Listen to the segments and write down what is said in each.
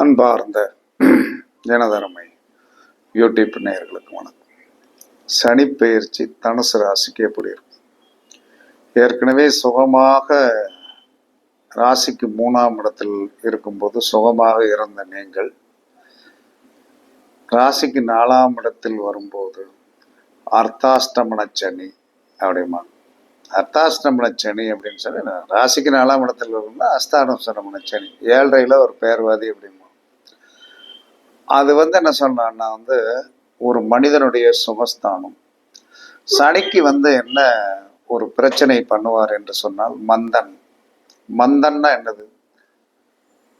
அன்பார்ந்த ஜனதரமை யூடியூப் நேயர்களுக்கு வணக்கம். சனி பெயர்ச்சி தனுசு ராசிக்கு எப்படி இருக்கும்? ஏற்கனவே சுகமாக ராசிக்கு 3ஆம் இடத்தில் இருக்கும்போது சுகமாக இருந்த நீங்கள் ராசிக்கு 4ஆம் இடத்தில் வரும்போது அர்த்தாஷ்டமன சனி அப்படிமா. அர்த்தாஷ்டமன சனி அப்படின்னு சொல்லி ராசிக்கு 4ஆம் இடத்தில் வரும்னா அஸ்தாஷ்டமன சனி, 7ல் ஒரு பேர்வாதி அப்படிமா. அது என்ன சொன்னான்னா ஒரு மனிதனுடைய சுகஸ்தானம். சனிக்கு என்ன ஒரு பிரச்சனை பண்ணுவார் என்று சொன்னால் மந்தன்னா என்னது?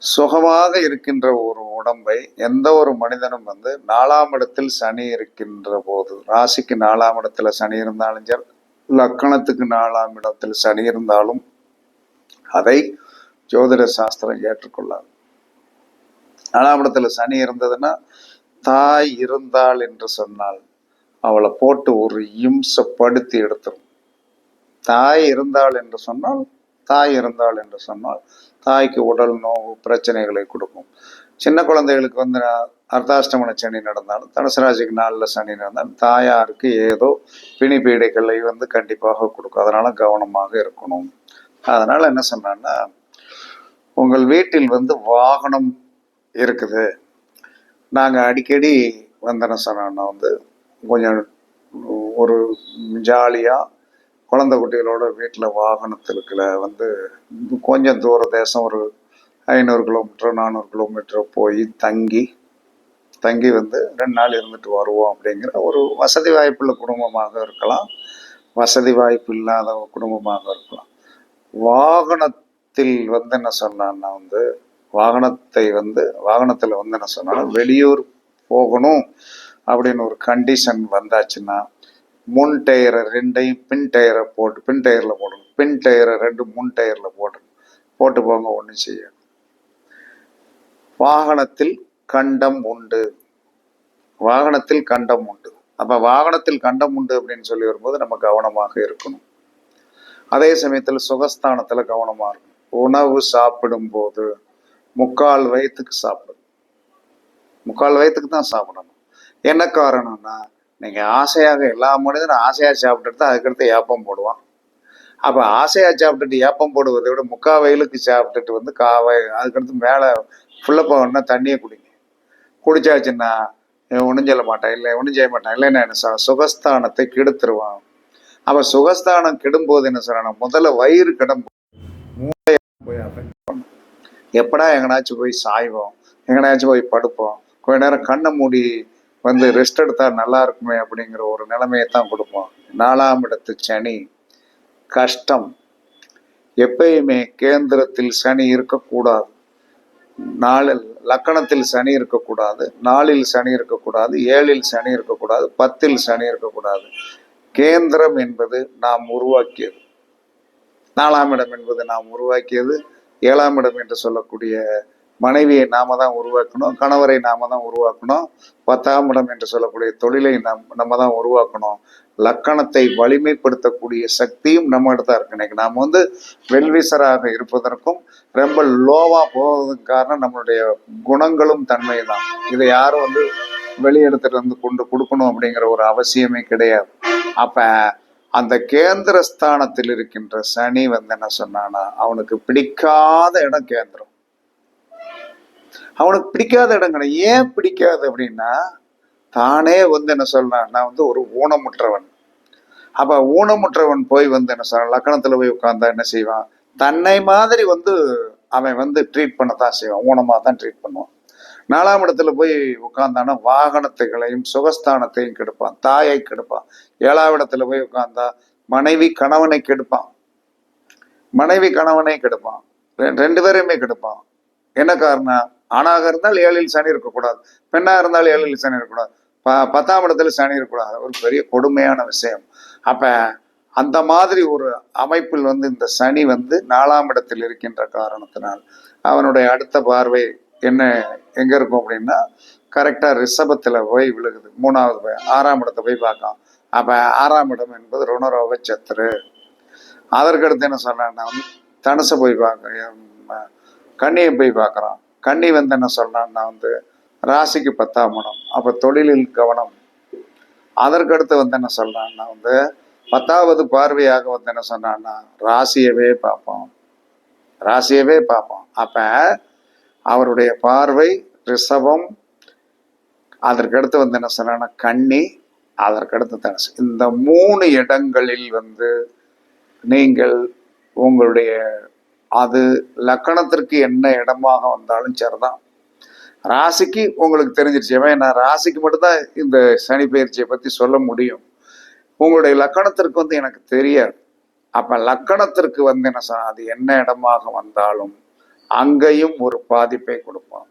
சுகமாக இருக்கின்ற ஒரு உடம்பை எந்த ஒரு மனிதனும் 4ஆம் இடத்தில் சனி இருக்கின்ற போது, ராசிக்கு 4ஆம் இடத்துல சனி இருந்தாலும் சரி, லக்கணத்துக்கு 4ஆம் இடத்தில் சனி இருந்தாலும் அதை ஜோதிட சாஸ்திரம் ஏற்றுக்கொள்ளாது. 4ஆம் இடத்துல சனி இருந்ததுன்னா, தாய் இருந்தாள் என்று சொன்னால் அவளை போட்டு ஒரு இம்சப்படுத்தி எடுத்துரும். தாய் இருந்தாள் என்று சொன்னால் தாய்க்கு உடல் நோவு பிரச்சனைகளை கொடுக்கும். சின்ன குழந்தைகளுக்கு அர்த்தாஷ்டமன சனி நடந்தாலும், தனுசு ராசிக்கு 4ல் சனி நடந்தாலும் தாயாருக்கு ஏதோ பிணி பீடைகளை கண்டிப்பாக கொடுக்கும். அதனால கவனமாக இருக்கணும். அதனால என்ன சொன்னான்னா, உங்கள் வீட்டில் வாகனம் இருக்குது. நாங்கள் அடிக்கடி என்ன சொன்னோன்னா கொஞ்சம் ஒரு ஜாலியாக குழந்தை குட்டிகளோட வீட்டில் வாகனத்திற்குல கொஞ்சம் தூர தேசம், ஒரு 500 கிலோமீட்டர் 400 கிலோமீட்டர் போய் தங்கி 2 நாள் இருந்துட்டு வருவோம் அப்படிங்கிற ஒரு வசதி வாய்ப்புள்ள குடும்பமாக இருக்கலாம், வசதி வாய்ப்பு இல்லாத குடும்பமாக இருக்கலாம். வாகனத்தில் என்ன சொன்னான்னா வாகனத்தில் என்ன சொன்னாலும் வெளியூர் போகணும் அப்படின்னு ஒரு கண்டிஷன் வந்தாச்சுன்னா, முன் டயரை 2ஐயும் பின் டயரில் போடணும். பின் டயரை 2 முன் டயரில் போட்டு போங்க, ஒன்றும் செய்ய. வாகனத்தில் கண்டம் உண்டு. அப்போ வாகனத்தில் கண்டம் உண்டு அப்படின்னு சொல்லி வரும்போது நம்ம கவனமாக இருக்கணும். அதே சமயத்தில் சுகஸ்தானத்தில் கவனமாக இருக்கணும். உணவு சாப்பிடும் போது 3/4 வயத்துக்கு சாப்பிடணும். 3/4 வயத்துக்கு தான் சாப்பிடணும். என்ன காரணம்னா, நீங்கள் ஆசையாக, எல்லா மனிதனும் ஆசையாக சாப்பிட்டுட்டு தான் அதுக்கடுத்து ஏப்பம் போடுவான். அப்போ ஆசையாக சாப்பிட்டுட்டு ஏப்பம் போடுவதை விட 3/4 வயலுக்கு சாப்பிட்டுட்டு அதுக்கடுத்து மேலே ஃபுல்லப்போ வேணா தண்ணியை குடிச்சாச்சுன்னா ஒன்றும் சொல்ல மாட்டேன், ஒன்றும் செய்ய மாட்டேன், இல்லைன்னா என்ன சுகஸ்தானத்தை கெடுத்துருவான். அப்போ சுகஸ்தானம் கெடும்போது என்ன சொல்லணும், முதல்ல வயிறு மூளையை போய் அஃபெக்ட் பண்ணும். எப்படா எங்கனாச்சும் போய் சாய்வோம், எங்கனாச்சும் போய் படுப்போம், கொஞ்ச நேரம் கண்ணை மூடி ரெஸ்ட் எடுத்தா நல்லா இருக்குமே அப்படிங்கிற ஒரு நிலைமையை தான் கொடுப்போம். 4ஆம் இடத்து சனி கஷ்டம். எப்பயுமே கேந்திரத்தில் சனி இருக்கக்கூடாது, லக்கணத்தில் சனி இருக்கக்கூடாது, 4ல் சனி இருக்கக்கூடாது, 7ல் சனி இருக்கக்கூடாது, 10ல் சனி இருக்கக்கூடாது. கேந்திரம் என்பது நாம் உருவாக்கியது, 4ஆம் இடம் என்பது நாம் உருவாக்கியது. 7ஆம் இடம் என்று சொல்லக்கூடிய மனைவியை நாம தான் உருவாக்கணும், கணவரை நாம தான் உருவாக்கணும். 10ஆம் இடம் என்று சொல்லக்கூடிய தொழிலை நம்ம தான் உருவாக்கணும். லக்கணத்தை வலிமைப்படுத்தக்கூடிய சக்தியும் நம்ம இடத்தா இருக்கு. இன்னைக்கு நாம் வெல்விசராக இருப்பதற்கும் ரொம்ப லோவா போவதற்கு காரணம் நம்மளுடைய குணங்களும் தன்மை தான். இதை யாரும் வெளியெடுத்துட்டு கொண்டு கொடுக்கணும் அப்படிங்கிற ஒரு அவசியமே கிடையாது. அப்ப அந்த கேந்திர ஸ்தானத்தில் இருக்கின்ற சனி என்ன சொன்னானா, அவனுக்கு பிடிக்காத இடம் கேந்திரம். அவனுக்கு பிடிக்காத இடம் கிடையாது. ஏன் பிடிக்காது அப்படின்னா, தானே என்ன சொல்றான், நான் ஒரு ஊனமுற்றவன். அப்ப ஊனமுற்றவன் போய் என்ன சொல்றான், லக்கணத்துல போய் உட்கார்ந்தா என்ன செய்வான், தன்னை மாதிரி அவன் ட்ரீட் பண்ணத்தான் செய்வான், ஊனமா தான் ட்ரீட் பண்ணுவான். 4ஆம் இடத்துல போய் உட்கார்ந்தானா வாகனத்துகளையும் சுகஸ்தானத்தையும் கெடுப்பான், தாயை கெடுப்பான். 7ஆம் இடத்துல போய் உட்கார்ந்தா மனைவி கணவனை கெடுப்பான், 2 பேரையுமே கெடுப்பான். என்ன காரணம், ஆணாக இருந்தால் 7ல் சனி இருக்கக்கூடாது, பெண்ணாக இருந்தால் 7ல் சனி இருக்கக்கூடாது, 10ஆம் இடத்துல சனி இருக்கக்கூடாது. ஒரு பெரிய கொடுமையான விஷயம். அப்ப அந்த மாதிரி ஒரு அமைப்பில் இந்த சனி 4ஆம் இடத்தில் இருக்கின்ற காரணத்தினால் அவனுடைய அடுத்த பார்வை எங்க இருக்கும் அப்படின்னா, கரெக்டா ரிஷபத்துல போய் விழுகுது. 3வது 6ஆம் இடத்தை போய் பார்க்கலாம். அப்ப 6ஆம் இடம் என்பது ருணரோக சத்துரு. அதற்கடுத்து என்ன சொன்னா, தனுசை போய் பார்க்க, கன்னியை போய் பார்க்குறான். கன்னி வந்து என்ன சொல்றான்னா வந்து ராசிக்கு 10ஆம் இடம், அப்ப தொழிலில் கவனம். அதற்கடுத்து வந்து என்ன சொல்றான்னா வந்து 10வது பார்வையாக வந்து என்ன சொன்னான்னா ராசியவே பார்ப்போம், ராசியவே பார்ப்போம். அப்ப அவருடைய பார்வை ரிஷபம், அதற்கடுத்து வந்து என்ன சொன்னா கன்னி, அதற்கடுத்து தனுசு. இந்த 3 இடங்களில் வந்து நீங்கள் உங்களுடைய அது லக்கணத்திற்கு என்ன இடமாக வந்தாலும் சரிதான். ராசிக்கு உங்களுக்கு தெரிஞ்சிருச்சு, நான் ராசிக்கு மட்டும்தான் இந்த சனி பயிற்சியை பத்தி சொல்ல முடியும். உங்களுடைய லக்கணத்திற்கு வந்து எனக்கு தெரியாது. அப்ப லக்கணத்திற்கு வந்து என்ன சொன்ன அது என்ன இடமாக வந்தாலும் அங்கேயும் ஒரு பாதிப்பை கொடுப்பான்,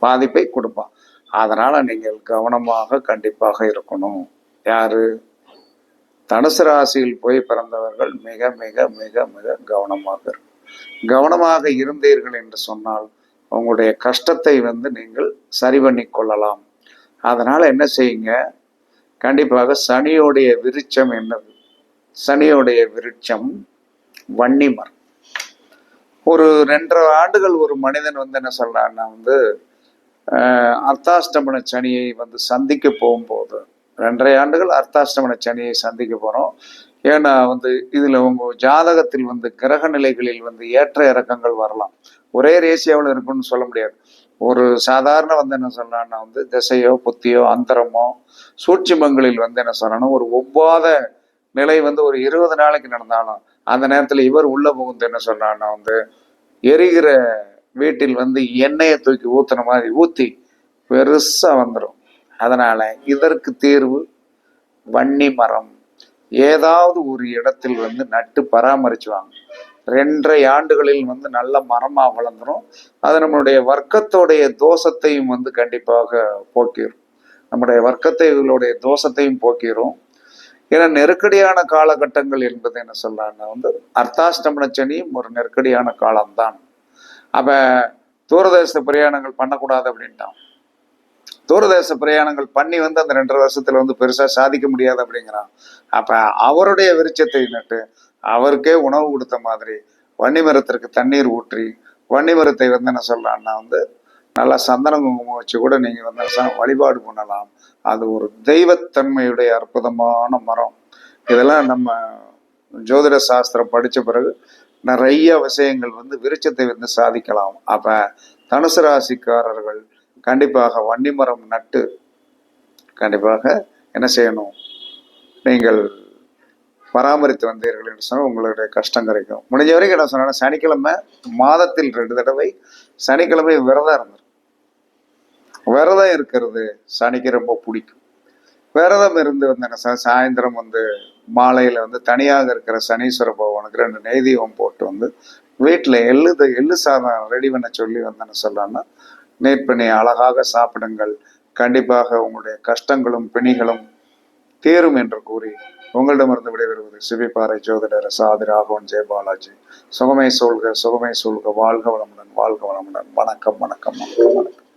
பாதிப்பை கொடுப்பான். அதனால நீங்கள் கவனமாக கண்டிப்பாக இருக்கணும். யாரு தனுசு ராசியில் போய் பிறந்தவர்கள் மிக மிக மிக மிக கவனமாக இருக்கும். கவனமாக இருந்தீர்கள் என்று சொன்னால் உங்களுடைய கஷ்டத்தை வந்து நீங்கள் சரி பண்ணி கொள்ளலாம். அதனால என்ன செய்யுங்க, கண்டிப்பாக சனியோடைய விருட்சம் என்னது, சனியோடைய விருட்சம் வன்னிமரம். ஒரு 2.5 ஆண்டுகள் ஒரு மனிதன் வந்து என்ன சொல்றான்னா வந்து அர்த்தாஷ்டமன சனியை வந்து சந்திக்க போகும்போது, 2.5 ஆண்டுகள் அர்த்தாஷ்டமன சனியை சந்திக்க போறோம். ஏன்னா வந்து இதுல உங்க ஜாதகத்தில் வந்து கிரக நிலைகளில் வந்து ஏற்ற இறக்கங்கள் வரலாம். ஒரே ரேசியாவில் இருக்குன்னு சொல்ல முடியாது. ஒரு சாதாரண வந்து என்ன சொல்றான்னா வந்து திசையோ புத்தியோ அந்தரமோ சூட்சுமங்களில் வந்து என்ன சொல்றான்னா ஒரு ஒவ்வாத நிலை வந்து ஒரு 20 நாளைக்கு நடந்தாலும் அந்த நேரத்துல இவர் உள்ள புகுந்து என்ன சொல்றான்னா வந்து எரிகிற வீட்டில் வந்து எண்ணெயை தூக்கி ஊத்துன மாதிரி ஊத்தி பெருசா வந்துடும். அதனால இதற்கு தீர்வு வன்னி மரம் ஏதாவது ஒரு இடத்தில் வந்து நட்டு பராமரிச்சுவாங்க. 2.5 ஆண்டுகளில் வந்து நல்ல மரமா வளர்ந்துடும். அது நம்மளுடைய வர்க்கத்தோடைய தோஷத்தையும் வந்து கண்டிப்பாக போக்கிடும், நம்முடைய வர்க்கத்தைகளுடைய தோஷத்தையும் போக்கிடும். ஏன்னா நெருக்கடியான காலகட்டங்கள் என்பது என்ன சொல்றாங்கன்னா வந்து அர்த்தாஷ்டமன சனியும் ஒரு நெருக்கடியான காலம்தான். அப்ப தூரதேச பிரயாணங்கள் பண்ணக்கூடாது அப்படின்ட்டான். தூரதேச பிரயாணங்கள் பண்ணி வந்து அந்த 2.5 வருஷத்துல வந்து பெருசா சாதிக்க முடியாது அப்படிங்கிறான். அப்ப அவருடைய விருட்சத்தை நட்டு அவருக்கே உணவு கொடுத்த மாதிரி வன்னி மரத்திற்கு தண்ணீர் ஊற்றி வன்னி மரத்தை வந்து என்ன சொல்லலாம்னா வந்து நல்லா சந்தன குங்குமம் வச்சு கூட நீங்க வந்து வழிபாடு பண்ணலாம். அது ஒரு தெய்வத்தன்மையுடைய அற்புதமான மரம். இதெல்லாம் நம்ம ஜோதிட சாஸ்திரம் படிச்ச பிறகு நிறைய விஷயங்கள் வந்து விருட்சத்தை வந்து சாதிக்கலாம். அப்ப தனுசு ராசிக்காரர்கள் கண்டிப்பாக வன்னி மரம் நட்டு கண்டிப்பாக என்ன செய்யணும், நீங்கள் பராமரித்து வந்தீர்கள் என்று சொன்னால் உங்களுடைய கஷ்டம் கிடைக்கும். முடிஞ்ச வரைக்கும் என்ன சொன்னா சனிக்கிழமை மாதத்தில் 2 தடவை சனிக்கிழமை விரதம் இருந்துரும். விரதம் இருக்கிறது சனிக்கு ரொம்ப பிடிக்கும். விரதம் இருந்து வந்து என்ன சாயந்தரம் வந்து மாலையில வந்து தனியாக இருக்கிற சனீஸ்வர பகவானுக்கு 2 நெய்தீபம் போட்டு வந்து வீட்டுல எள்ளு சாதம் ரெடி பண்ண சொல்லி வந்து என்ன சொல்லலாம்னா நீட் பண்ணி அழகாக சாப்பிடுங்கள். கண்டிப்பாக உங்களுடைய கஷ்டங்களும் பிணிகளும் தீரும் என்று கூறி உங்களிடமிருந்து விடைபெறுவது சிவிபாறை ஜோதிடர் சாதி ராகவன் ஜெயபாலாஜி. சுகமே சூழ்க சுகமே சூழ்க, வாழ்க வளமுடன் வாழ்க வளமுடன். வணக்கம் வணக்கம் வணக்கம் வணக்கம்.